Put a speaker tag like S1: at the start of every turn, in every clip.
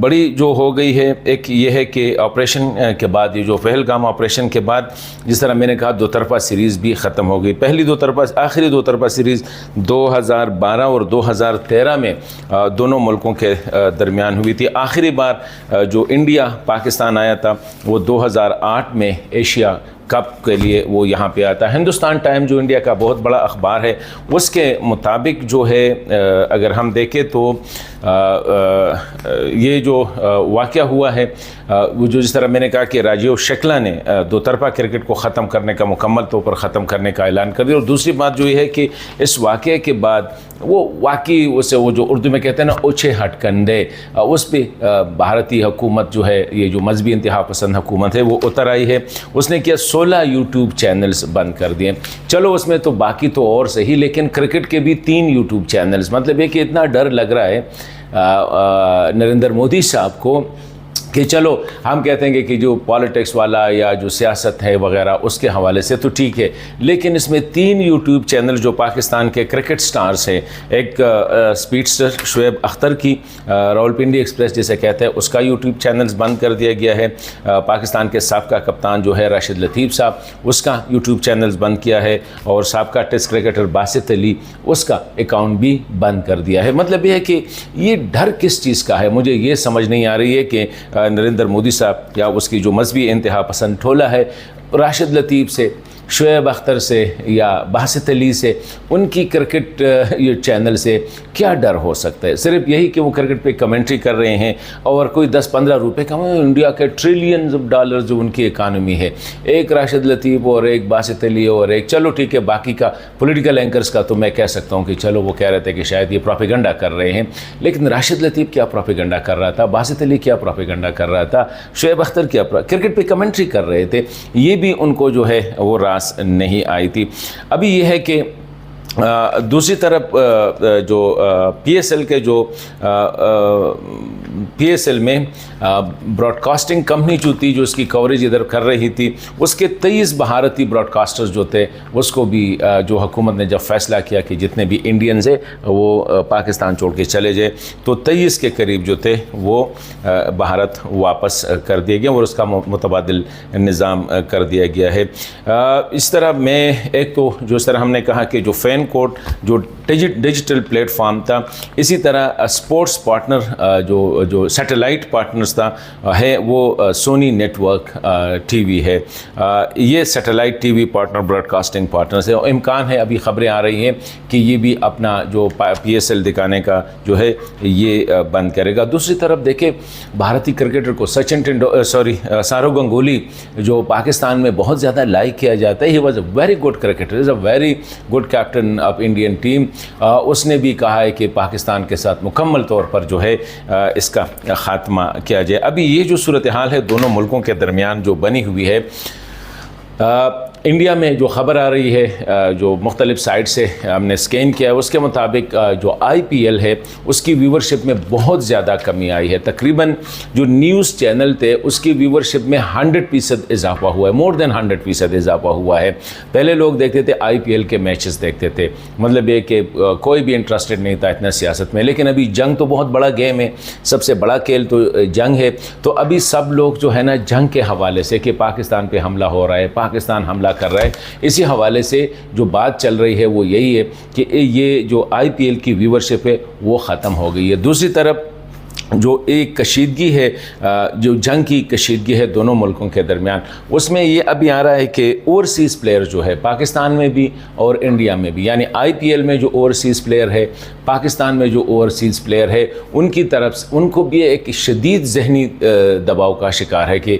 S1: بڑی جو ہو گئی ہے ایک یہ ہے کہ آپریشن کے بعد یہ جو پہلگام آپریشن کے بعد جس طرح میں نے کہا دو طرفہ سیریز بھی ختم ہو گئی. پہلی آخری دو طرفہ سیریز 2012 اور 2013 میں دونوں ملکوں کے درمیان ہوئی تھی. آخری بار جو انڈیا پاکستان آیا تھا وہ 2008 میں ایشیا کپ کے لیے وہ یہاں پہ آتا. ہندوستان ٹائم جو انڈیا کا بہت بڑا اخبار ہے اس کے مطابق جو ہے اگر ہم دیکھیں تو یہ جو واقعہ ہوا ہے وہ جو جس طرح میں نے کہا کہ راجیو شکلا نے دو طرفہ کرکٹ کو ختم کرنے کا مکمل طور پر ختم کرنے کا اعلان کر دیا. اور دوسری بات جو یہ ہے کہ اس واقعے کے بعد وہ واقعی اسے وہ جو اردو میں کہتے ہیں نا اوچھے ہٹ کندے اس پہ بھارتی حکومت جو ہے یہ جو مذہبی انتہا پسند حکومت ہے وہ اتر آئی ہے. اس نے کیا 16 یوٹیوب چینلز بند کر دیے. چلو اس میں تو باقی تو اور صحیح لیکن کرکٹ کے بھی 3 یوٹیوب چینلز. مطلب یہ کہ اتنا ڈر لگ رہا ہے نریندر مودی صاحب کو کہ چلو ہم کہتے ہیں کہ جو پالیٹکس والا یا جو سیاست ہے وغیرہ اس کے حوالے سے تو ٹھیک ہے لیکن اس میں 3 یوٹیوب چینل جو پاکستان کے کرکٹ سٹارز ہیں ایک سپیڈسٹر شعیب اختر کی راولپنڈی ایکسپریس جسے کہتے ہیں اس کا یوٹیوب چینلز بند کر دیا گیا ہے. پاکستان کے سابقہ کپتان جو ہے راشد لطیف صاحب اس کا یوٹیوب چینلز بند کیا ہے اور سابقہ ٹیسٹ کرکٹر باسط علی اس کا اکاؤنٹ بھی بند کر دیا ہے. مطلب یہ ہے کہ یہ ڈر کس چیز کا ہے مجھے یہ سمجھ نہیں آ رہی ہے کہ نریندر مودی صاحب یا اس کی جو مذہبی انتہا پسند ٹھولا ہے راشد لطیف سے شعیب اختر سے یا باسط علی سے ان کی کرکٹ یہ چینل سے کیا ڈر ہو سکتا ہے؟ صرف یہی کہ وہ کرکٹ پہ کمنٹری کر رہے ہیں اور کوئی 10-15 روپے کا انڈیا کے ٹریلینز آف ڈالرز جو ان کی اکانومی ہے. ایک راشد لطیف اور ایک باسط علی اور ایک چلو ٹھیک ہے باقی کا پولیٹیکل اینکرز کا تو میں کہہ سکتا ہوں کہ چلو وہ کہہ رہے تھے کہ شاید یہ پروپیگنڈا کر رہے ہیں لیکن راشد لطیف کیا پروپیگنڈا کر رہا تھا, باسط علی کیا پروپیگنڈا کر رہا تھا, شعیب اختر کیا کرکٹ پہ کمنٹری کر رہے تھے. یہ بھی ان کو جو ہے وہ راس نہیں آئی تھی. ابھی یہ ہے کہ دوسری طرف جو پی ایس ایل کے جو پی ایس ایل میں براڈ کاسٹنگ کمپنی جو تھی جو اس کی کوریج ادھر کر رہی تھی اس کے 23 بھارتی براڈ کاسٹرز جو تھے اس کو بھی جو حکومت نے جب فیصلہ کیا کہ جتنے بھی انڈینز ہیں وہ پاکستان چھوڑ کے چلے جائے تو 23 کے قریب جو تھے وہ بھارت واپس کر دیے گئے اور اس کا متبادل نظام کر دیا گیا ہے. اس طرح میں ایک تو جو اس طرح ہم نے کہا کہ جو فین کوڈ جو ڈیجیٹل پلیٹ فارم تھا اسی طرح سپورٹس پارٹنر جو سیٹلائٹ پارٹنرز تھا ہے وہ Sony network TV ہے. یہ satellite TV partner broadcasting partners ہے. امکان ہے ابھی خبریں آ رہی ہیں کہ یہ بھی اپنا جو پی ایس ایل دکھانے کا جو ہے یہ بند کرے گا. دوسری طرف دیکھیں بھارتی کرکٹر کو سورو گنگولی جو پاکستان میں بہت زیادہ لائک کیا جاتا ہے. He was a very good cricketer, is a very good captain of Indian team. اس نے بھی کہا ہے کہ پاکستان کے ساتھ مکمل طور پر جو ہے اس کا خاتمہ کیا جائے. ابھی یہ جو صورتحال ہے دونوں ملکوں کے درمیان جو بنی ہوئی ہے انڈیا میں جو خبر آ رہی ہے جو مختلف سائٹ سے ہم نے سکین کیا ہے اس کے مطابق جو آئی پی ایل ہے اس کی ویورشپ میں بہت زیادہ کمی آئی ہے. تقریباً جو نیوز چینل تھے اس کی ویورشپ میں 100% اضافہ ہوا ہے, مور دین 100% اضافہ ہوا ہے. پہلے لوگ دیکھتے تھے آئی پی ایل کے میچز دیکھتے تھے, مطلب یہ کہ کوئی بھی انٹرسٹڈ نہیں تھا اتنا سیاست میں. لیکن ابھی جنگ تو بہت بڑا گیم ہے, سب سے بڑا کھیل تو جنگ ہے. تو ابھی سب لوگ جو ہے نا جنگ کے حوالے سے کہ پاکستان پہ حملہ ہو رہا ہے, پاکستان حملہ کر رہا ہے, اسی حوالے سے جو بات چل رہی ہے وہ یہی ہے کہ یہ جو آئی پی ایل کی ویورشپ ہے وہ ختم ہو گئی ہے. دوسری طرف جو ایک کشیدگی ہے جو جنگ کی کشیدگی ہے دونوں ملکوں کے درمیان اس میں یہ ابھی آ رہا ہے کہ اوورسیز پلیئر جو ہے پاکستان میں بھی اور انڈیا میں بھی, یعنی آئی پی ایل میں جو اوورسیز پلیئر ہے پاکستان میں جو اوورسیز پلیئر ہے ان کی طرف ان کو بھی ایک شدید ذہنی دباؤ کا شکار ہے کہ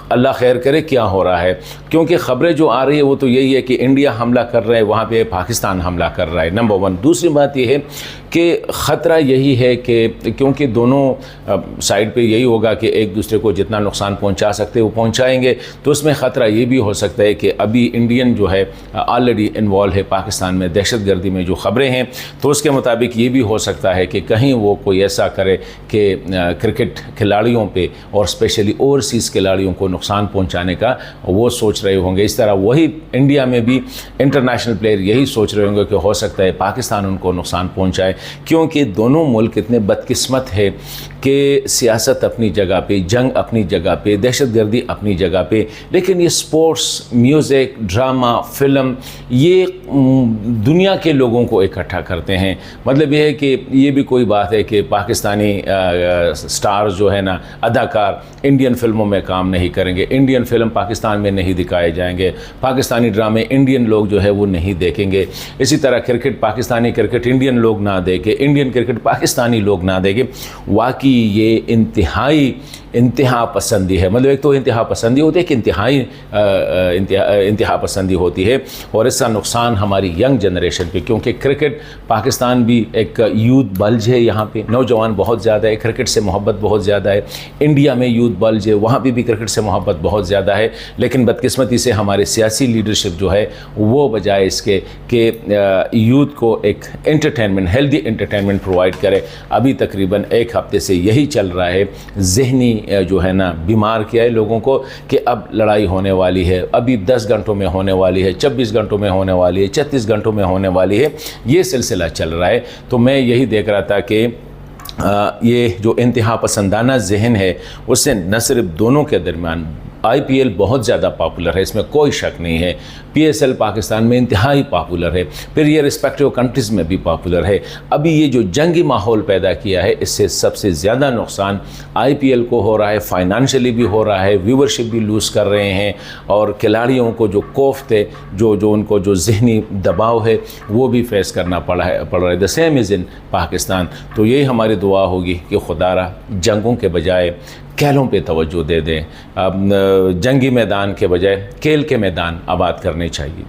S1: اللہ خیر کرے کیا ہو رہا ہے. کیونکہ خبریں جو آ رہی ہے وہ تو یہی ہے کہ انڈیا حملہ کر رہا ہے وہاں پہ پاکستان حملہ کر رہا ہے, نمبر 1. دوسری بات یہ ہے کہ خطرہ یہی ہے کہ کیونکہ دونوں سائڈ پہ یہی ہوگا کہ ایک دوسرے کو جتنا نقصان پہنچا سکتے وہ پہنچائیں گے. تو اس میں خطرہ یہ بھی ہو سکتا ہے کہ ابھی انڈین جو ہے آلریڈی انوالو ہے پاکستان میں دہشت گردی میں جو خبریں ہیں تو اس کے مطابق ایک یہ بھی ہو سکتا ہے کہ کہیں وہ کوئی ایسا کرے کہ کرکٹ کھلاڑیوں پہ اور اسپیشلی اوورسیز کھلاڑیوں کو نقصان پہنچانے کا وہ سوچ رہے ہوں گے. اس طرح وہی انڈیا میں بھی انٹرنیشنل پلیئر یہی سوچ رہے ہوں گے کہ ہو سکتا ہے پاکستان ان کو نقصان پہنچائے, کیونکہ دونوں ملک اتنے بدقسمت ہے کہ سیاست اپنی جگہ پہ, جنگ اپنی جگہ پہ, دہشت گردی اپنی جگہ پہ, لیکن یہ سپورٹس, میوزک, ڈرامہ, فلم یہ دنیا کے لوگوں کو اکٹھا کرتے ہیں. مطلب یہ ہے کہ یہ بھی کوئی بات ہے کہ پاکستانی سٹارز جو ہے نا, اداکار انڈین فلموں میں کام نہیں کریں گے, انڈین فلم پاکستان میں نہیں دکھائے جائیں گے, پاکستانی ڈرامے انڈین لوگ جو ہے وہ نہیں دیکھیں گے. اسی طرح کرکٹ, پاکستانی کرکٹ انڈین لوگ نہ دیکھیں, انڈین کرکٹ پاکستانی لوگ نہ دیکھیں. واقعی یہ انتہا پسندی ہے. مطلب ایک تو انتہا پسندی ہوتی ہے کہ انتہا پسندی ہوتی ہے, اور اس کا نقصان ہماری ینگ جنریشن پہ, کیونکہ کرکٹ پاکستان بھی ایک یوتھ بلج ہے, یہاں پہ نوجوان بہت زیادہ ہے, کرکٹ سے محبت بہت زیادہ ہے. انڈیا میں یوتھ بلج ہے, وہاں پہ بھی کرکٹ سے محبت بہت زیادہ ہے, لیکن بدقسمتی سے ہمارے سیاسی لیڈرشپ جو ہے وہ بجائے اس کے کہ یوتھ کو ایک انٹرٹینمنٹ, ہیلدی انٹرٹینمنٹ پرووائڈ کرے, ابھی تقریباً ایک ہفتے سے یہی چل رہا ہے. ذہنی جو ہے نا بیمار کیا ہے لوگوں کو کہ اب لڑائی ہونے والی ہے, ابھی 10 گھنٹوں میں ہونے والی ہے, 26 گھنٹوں میں ہونے والی ہے, 36 گھنٹوں میں ہونے والی ہے, یہ سلسلہ چل رہا ہے. تو میں یہی دیکھ رہا تھا کہ یہ جو انتہا پسندانہ ذہن ہے اس سے نہ صرف دونوں کے درمیان آئی پی ایل بہت زیادہ پاپولر ہے, اس میں کوئی شک نہیں ہے. پی ایس ایل پاکستان میں انتہائی پاپولر ہے, پھر یہ رسپیکٹیو کنٹریز میں بھی پاپولر ہے. ابھی یہ جو جنگی ماحول پیدا کیا ہے, اس سے سب سے زیادہ نقصان آئی پی ایل کو ہو رہا ہے, فائنانشلی بھی ہو رہا ہے, ویورشپ بھی لوز کر رہے ہیں, اور کھلاڑیوں کو جو کوفت ہے, جو ان کو جو ذہنی دباؤ ہے وہ بھی فیس کرنا پڑ رہا ہے. دا سیم از ان پاکستان. تو یہی ہماری دعا ہوگی کہ خدا را جنگوں کے بجائے کھیلوں پہ توجہ دے دیں, جنگی میدان کے بجائے کھیل کے میدان آباد کرنے چاہیے.